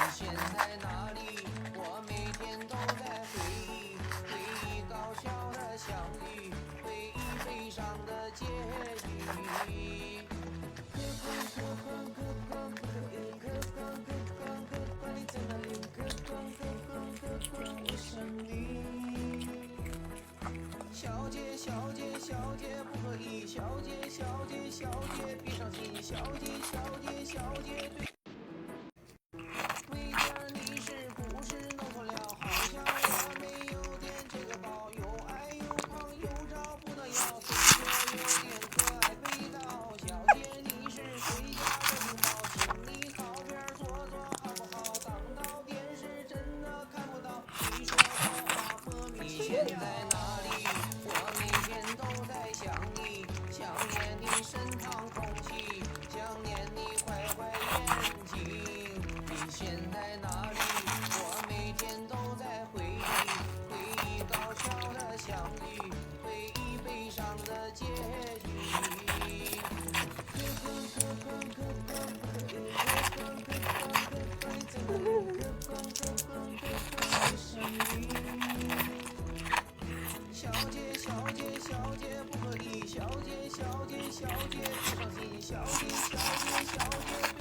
现在哪里？我每天都在回忆，回忆搞笑的相遇，回忆悲伤的结局。客官，客官，客官，不可以，客官，客官，客官，你在哪里？客官，客官，客官，我想你。小姐，小姐，小姐，不可以，小姐，小姐，小姐，别伤心，小姐，小姐，小姐，对。为这你是不是弄错了？好像我没有点这个包，又矮又胖又找不到腰，虽说有点可爱味道。小姐，你是谁家的城堡？请你靠边坐坐好不好？挡到电视真的看不到，你说的话莫名其妙。你现在哪里？我每天都在想你，想念你身旁空气，想念你坏坏眼睛。你现在哪里？我每天都在回忆，回忆搞笑的相遇，回忆悲伤的结局。客官，客官，客官，不可以，客官，客官，客官，你在哪里？客官，客官，客官，我想你。小姐，小姐，小姐，不可以，小姐，小姐，小姐，别伤心，小姐，小姐，小姐，对。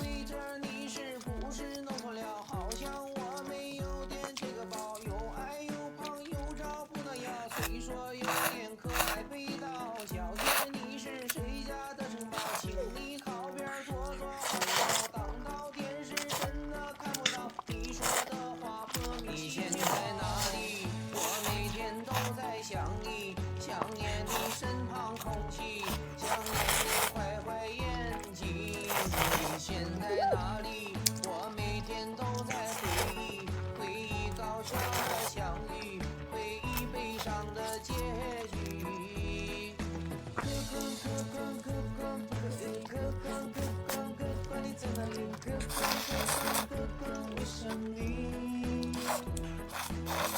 为这你是不是弄错了？好像我没有点这个包，又矮又胖又找不到腰，虽说有点可爱味道。小姐，你是谁家的城堡？请你靠边坐坐好不好？挡到电视真的看不到，你说的话莫名其妙。你现在哪里？我每天都在想你，想念你身旁空气，想念你坏坏眼睛。你现在哪里？我每天都在回忆，回忆搞笑的相遇，回忆悲伤的结局。客官，客官，客官，不可以，客官，客官，客官，你在哪里？客官，客官，客官，我想你。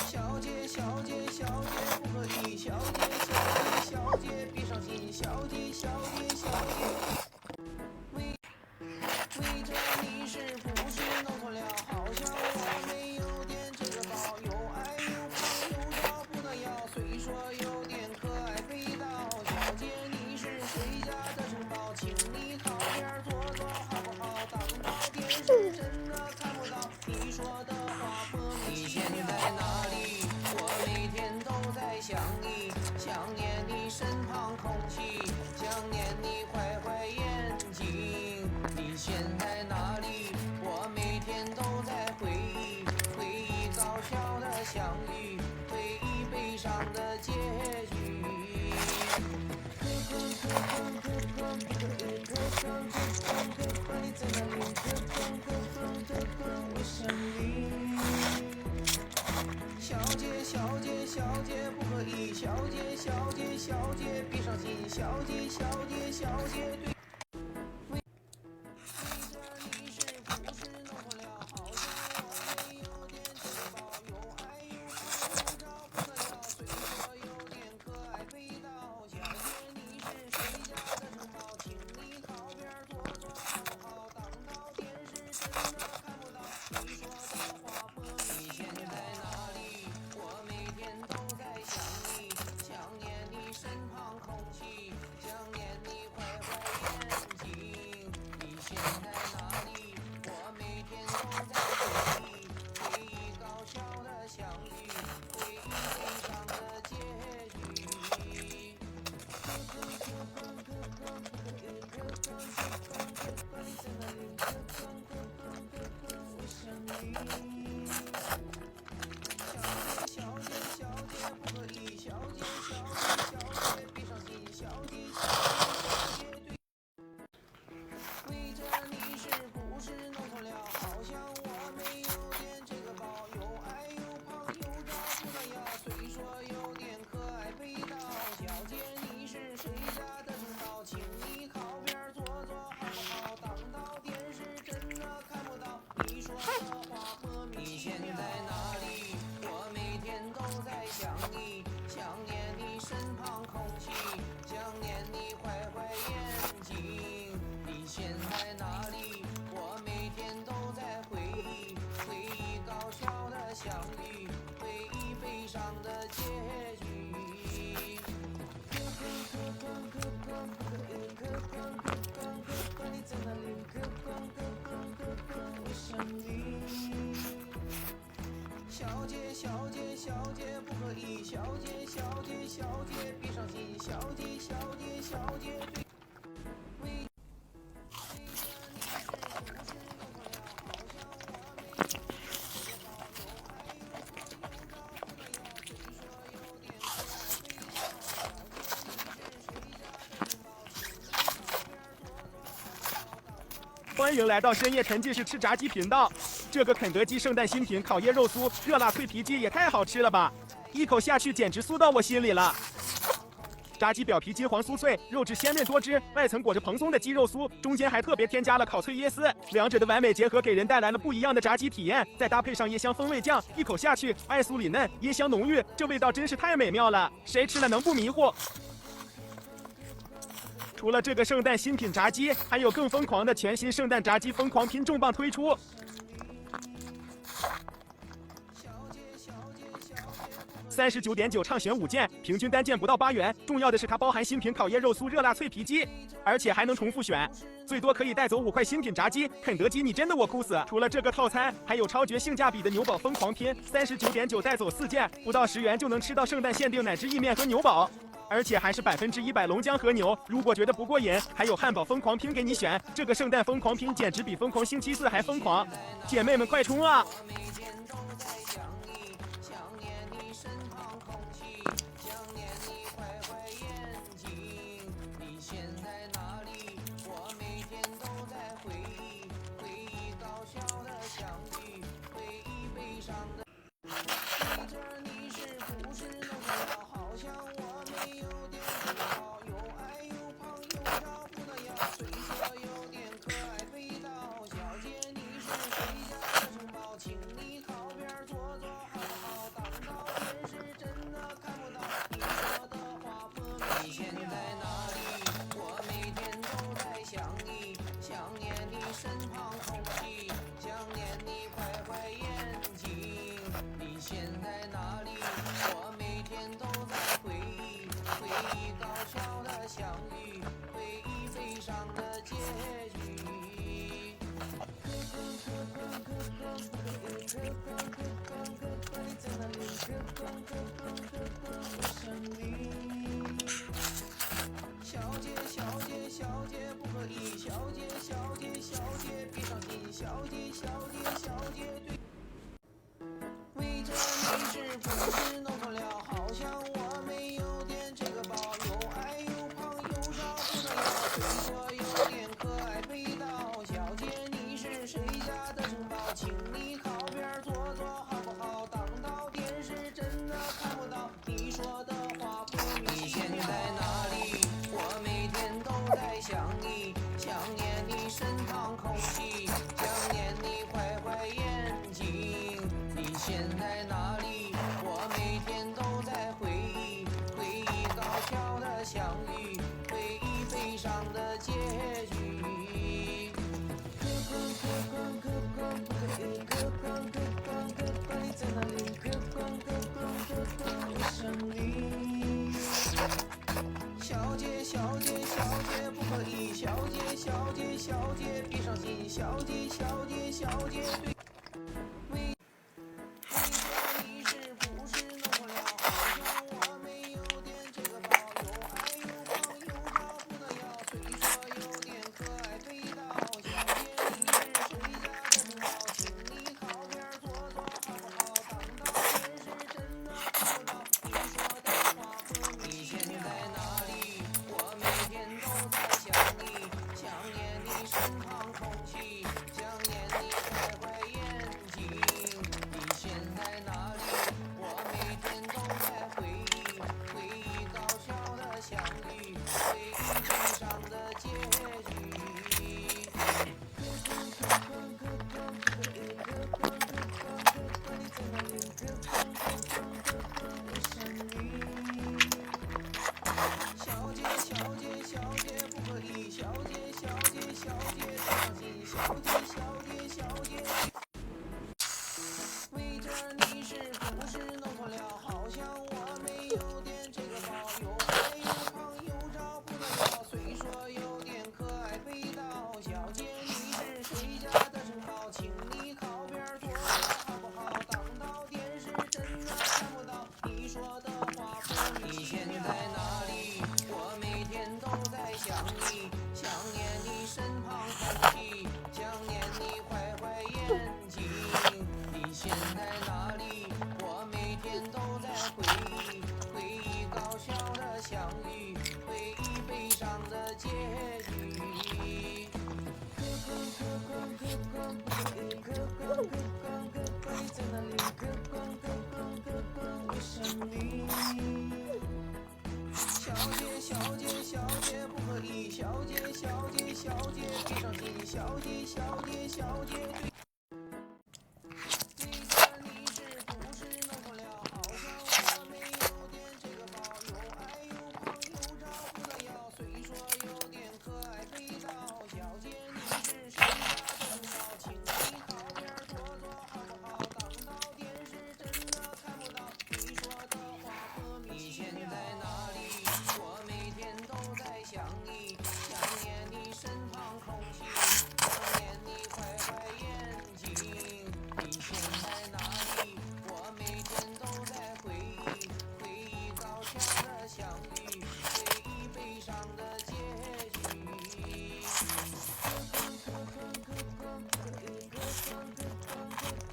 小姐，小姐，小姐，不可以，小姐，小姐，小姐，别伤心，小姐，小姐，小姐。为这你是不是弄错了？好像我没有点这个包，又矮又胖又找不到腰，虽说有点可爱味道。小姐，你是谁家的城堡？请你靠边坐坐好不好？挡到电视真的看不到，你说的话莫名其妙。你现在哪里？我每天都在想你，想念你身旁空气，想念你坏坏眼睛。你现在哪里？我每天都在回忆，回忆搞笑的相遇，回忆悲伤的结局。客官，客官，客官，不可以，客官，客官，客官，你在哪里？客官，客官，客官，我想你。小姐，小姐，小姐，不可以，小姐，小姐，小姐，别伤心，小姐，小姐，小姐，对。你是不是弄错了？好像我没有点这个包，又矮又胖又找不到腰，虽说有点可爱味道。小姐，你是谁家的城堡？请你靠边坐坐好不好？挡到电视真的看不到，你说的话莫名其妙。你现在哪里？我每天都在想你，想念你身旁空气，想念你坏坏眼小姐不可以，小姐小姐小姐别伤心，小姐小姐小姐对。欢迎来到深夜沉浸式吃炸鸡频道。这个肯德基圣诞新品烤椰肉酥热辣脆皮鸡也太好吃了吧！一口下去简直酥到我心里了。炸鸡表皮金黄酥脆，肉质鲜嫩多汁，外层裹着蓬松的鸡肉酥，中间还特别添加了烤脆椰丝，两者的完美结合给人带来了不一样的炸鸡体验。再搭配上椰香风味酱，一口下去，外酥里嫩，椰香浓郁，这味道真是太美妙了，谁吃了能不迷糊？除了这个圣诞新品炸鸡，还有更疯狂的全新圣诞炸鸡疯狂拼重磅推出。39.9畅选5件，平均单件不到8元。重要的是它包含新品烤椰肉酥、热辣脆皮鸡，而且还能重复选，最多可以带走5块新品炸鸡。肯德基，你真的我哭死！除了这个套餐，还有超绝性价比的牛堡疯狂拼，39.9带走4件，不到10元就能吃到圣诞限定奶汁意面和牛堡。而且还是100%龙江和牛。如果觉得不过瘾，还有汉堡疯狂拼给你选。这个圣诞疯狂拼简直比疯狂星期四还疯狂，姐妹们快冲啊！小姐小姐小姐不可以，小姐小姐小姐别伤心，小姐小姐小姐对。为这你是不是弄错了？好像我没有点这个包，又矮又胖又少不能要，虽说有点可爱味道。小姐你是谁家的城堡？请你靠边坐坐好不好？挡到电视真的看不到，你说的话不明。你现在哪里？我每天都在想你，想念你身旁空气，想念你坏坏眼睛。你现在哪里？我每天都在回忆，回忆搞笑的相遇，回忆悲伤的结局。你在哪里？我想你。小姐小姐小姐不可以，小姐小姐小姐别伤心，小姐小姐小姐对。为这你是不是弄错了？好像我没有点这个包，又矮又胖又少不能要，虽说有点可爱味道。小姐你是谁家的城堡？请你靠边坐坐好不好？挡到电视真的看不到，你说的话不明。你现在哪里？我每天都在想你，想念你身旁空气，想念你坏坏小姐对。为着你是不是弄错了？好像我没有点这个包，又矮又胖又找不到腰，虽说有点可爱味道。小姐你是谁家的领导？请你靠边坐坐好不好？当到电视真的看不到你说的话和你你现在哪里？我每天都在想你，想念你身旁空气，想念你坏坏眼睛。你现在哪里？我每天都在回忆，回忆搞笑的相遇，回忆悲伤的结局。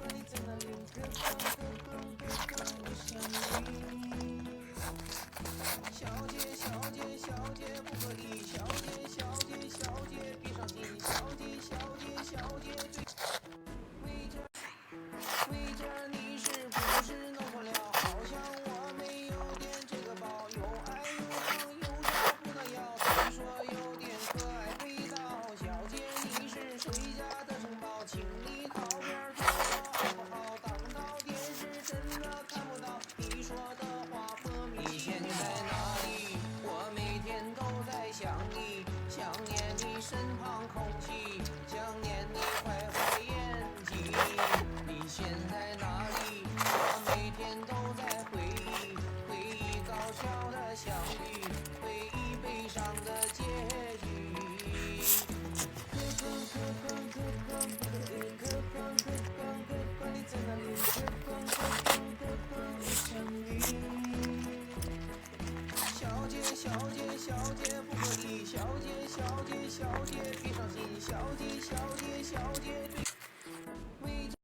你在哪里？我想你。小姐，小姐，小姐不可以！小姐，小姐，小姐别伤心！小姐，小姐，小姐对。为着你是不是弄错了？好像我没有点这个包，又矮又胖又找不到腰，虽说有点可爱味道。小姐你是谁家的城堡？请你靠边坐坐好不好？当到电视真的看不到你说的话和你现在哪里？我每天都在想你，想念你身旁空气，想念你坏坏眼睛。你现在哪里？我每天都在回忆，回忆搞笑的相遇，回忆悲伤的结局。你在哪里？我想你。小姐，小姐，小姐不可以！小姐，小姐，小姐别伤心！小姐，小姐，小姐对。